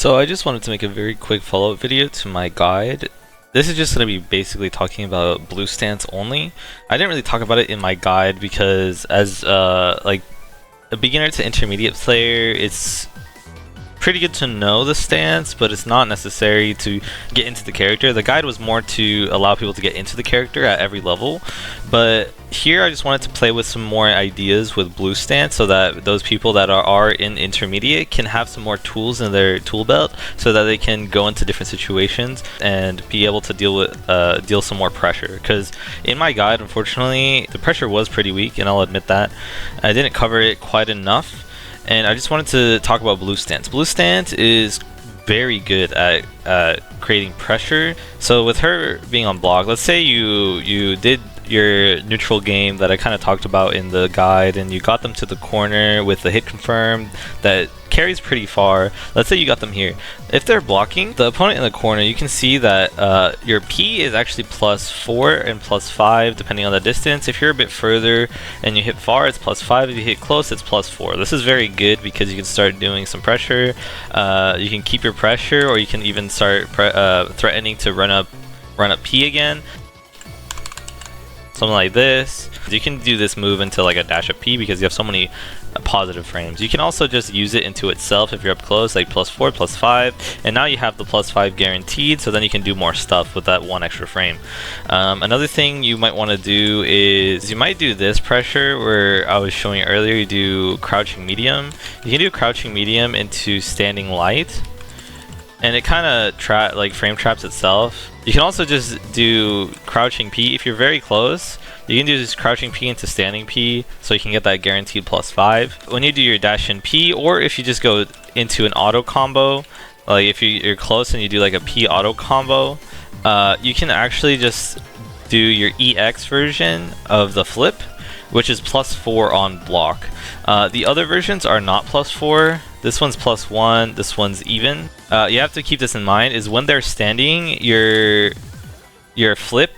So I just wanted to make a very quick follow-up video to my guide. This is just going to be basically talking about blue stance only. I didn't really talk about it in my guide because as like a beginner to intermediate player, it's pretty good to know the stance, but it's not necessary to get into the character. The guide was more to allow people to get into the character at every level, but here I just wanted to play with some more ideas with blue stance so that those people that are in intermediate can have some more tools in their tool belt so that they can go into different situations and be able to deal some more pressure. Because in my guide, unfortunately, the pressure was pretty weak, and I'll admit that. I didn't cover it quite enough. And I just wanted to talk about blue stance. Blue stance is very good at creating pressure. So with her being on block, let's say you did your neutral game that I kind of talked about in the guide, and you got them to the corner with the hit confirmed that carries pretty far. Let's say you got them here. If they're blocking the opponent in the corner, you can see that your P is actually +4 and +5 depending on the distance. If you're a bit further and you hit far, it's +5. If you hit close, it's +4. This is very good because you can start doing some pressure. You can keep your pressure, or you can even start threatening to run up P again. Something like this. You can do this move into like a dash up P because you have so many positive frames. You can also just use it into itself if you're up close, like +4, +5, and now you have the +5 guaranteed, so then you can do more stuff with that one extra frame. Another thing you might want to do is you might do this pressure where I was showing earlier. You do crouching medium. You can do crouching medium into standing light, and it kind of frame traps itself. You can also just do crouching P if you're very close. You can do this crouching P into standing P, so you can get that guaranteed +5. When you do your dash in P, or if you just go into an auto combo, like if you're close and you do like a P auto combo, you can actually just do your EX version of the flip, which is +4 on block. The other versions are not +4. This one's +1, this one's even. You have to keep this in mind, is when they're standing, your flip,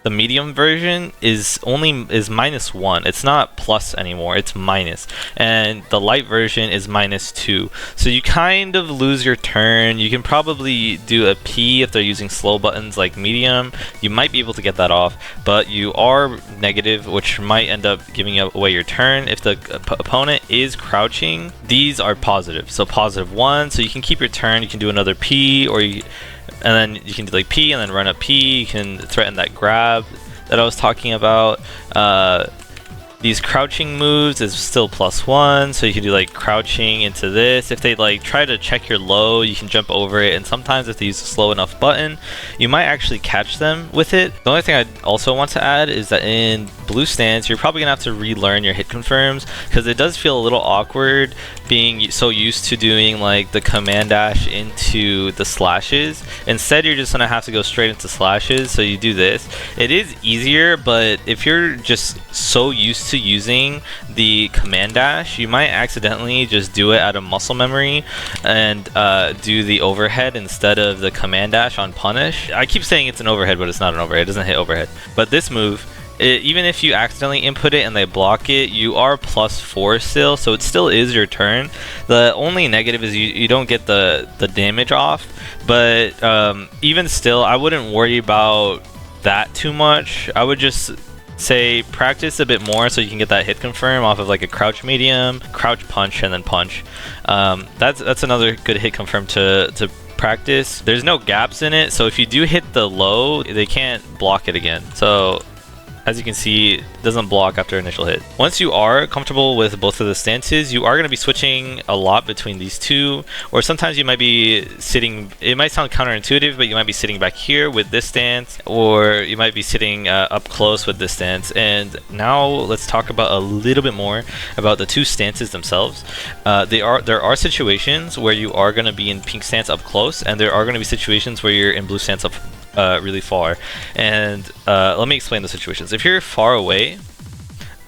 the medium version, is -1. It's not plus anymore, it's minus. And the light version is -2. So you kind of lose your turn. You can probably do a P if they're using slow buttons like medium. You might be able to get that off, but you are negative, which might end up giving away your turn. If the opponent is crouching, these are positive. So +1, so you can keep your turn. You can do another P, and then you can do like P and then run up P. You can threaten that grab that I was talking about. These crouching moves is still +1, so you can do like crouching into this. If they like try to check your low, you can jump over it, and sometimes if they use a slow enough button, you might actually catch them with it. The only thing I also want to add is that in blue stance, you're probably gonna have to relearn your hit confirms, because it does feel a little awkward being so used to doing like the command dash into the slashes. Instead, you're just gonna have to go straight into slashes, so you do this. It is easier, but if you're just so used to using the command dash, you might accidentally just do it out of muscle memory and do the overhead instead of the command dash on punish. I keep saying it's an overhead, but it's not an overhead. It doesn't hit overhead. But this move, even if you accidentally input it and they block it, you are +4 still, so it still is your turn. The only negative is you don't get the damage off, but even still, I wouldn't worry about that too much. I would just say practice a bit more so you can get that hit confirm off of like a crouch medium, crouch punch, and then punch. That's another good hit confirm to practice. There's no gaps in it, so if you do hit the low, they can't block it again. So as you can see, it doesn't block after initial hit. Once you are comfortable with both of the stances, you are going to be switching a lot between these two, or sometimes you might be sitting, it might sound counterintuitive, but you might be sitting back here with this stance, or you might be sitting up close with this stance. And now let's talk about a little bit more about the two stances themselves. There are situations where you are going to be in pink stance up close, and there are going to be situations where you're in blue stance up really far. And let me explain the situations. If you're far away,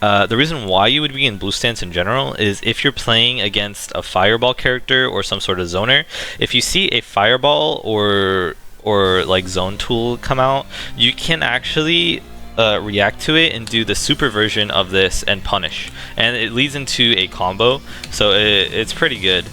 the reason why you would be in blue stance in general is if you're playing against a fireball character or some sort of zoner. If you see a fireball or like zone tool come out, you can actually react to it and do the super version of this and punish, and it leads into a combo, so it's pretty good.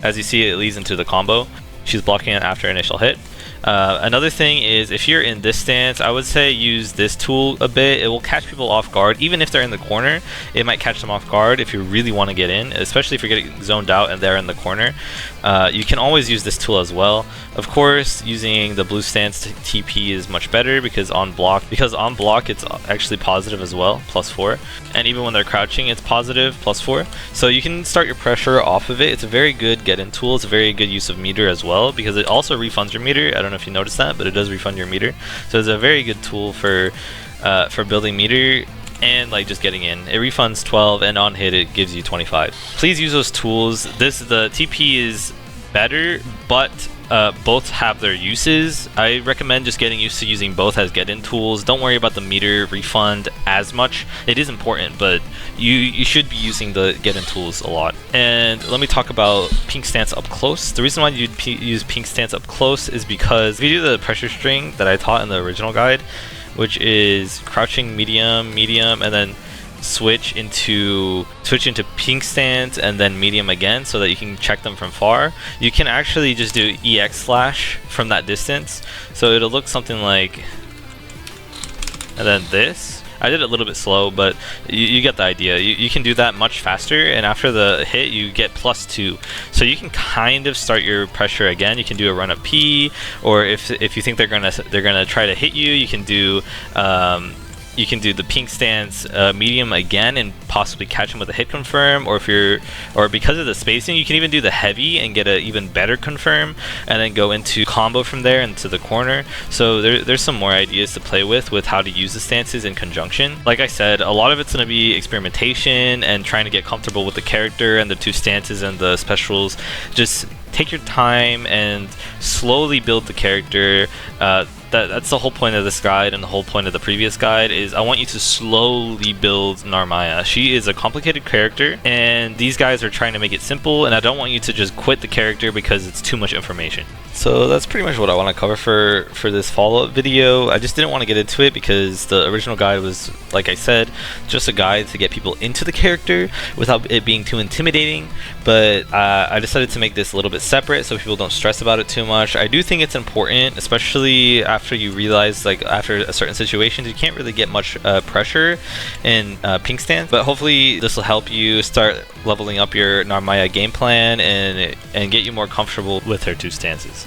As you see, it leads into the combo. She's blocking it after initial hit. Another thing is, if you're in this stance, I would say use this tool a bit. It will catch people off guard. Even if they're in the corner, it might catch them off guard if you really want to get in, especially if you're getting zoned out and they're in the corner. You can always use this tool as well. Of course, using the blue stance TP is much better because on block it's actually positive as well, +4. And even when they're crouching, it's positive, +4. So you can start your pressure off of it. It's a very good get-in tool. It's a very good use of meter as well because it also refunds your meter. I don't know if you noticed that, but it does refund your meter. So it's a very good tool for building meter and like just getting in. It refunds 12 and on hit it gives you 25. Please use those tools. The TP is better, but both have their uses. I recommend just getting used to using both as get-in tools. Don't worry about the meter refund as much. It is important, but you should be using the get-in tools a lot. And let me talk about pink stance up close. The reason why you'd use pink stance up close is because if you do the pressure string that I taught in the original guide, which is crouching, medium, and then switch into pink stance and then medium again so that you can check them from far. You can actually just do EX slash from that distance, so it'll look something like, and then this. I did it a little bit slow, but you get the idea. You can do that much faster, and after the hit you get +2, so you can kind of start your pressure again. You can do a run up P, or if you think they're gonna try to hit you, you can do the pink stance medium again and possibly catch him with a hit confirm, or because of the spacing, you can even do the heavy and get an even better confirm, and then go into combo from there into the corner. So there's some more ideas to play with how to use the stances in conjunction. Like I said, a lot of it's going to be experimentation and trying to get comfortable with the character and the two stances and the specials. Just take your time and slowly build the character. That's the whole point of this guide, and the whole point of the previous guide is I want you to slowly build Narmaya. She is a complicated character, and these guys are trying to make it simple, and I don't want you to just quit the character because it's too much information. So that's pretty much what I want to cover for this follow-up video. I just didn't want to get into it because the original guide was, like I said, just a guide to get people into the character without it being too intimidating, but I decided to make this a little bit separate so people don't stress about it too much. I do think it's important, especially after you realize, like, after a certain situation, you can't really get much pressure in pink stance, but hopefully this will help you start leveling up your Narmaya game plan and get you more comfortable with her two stances.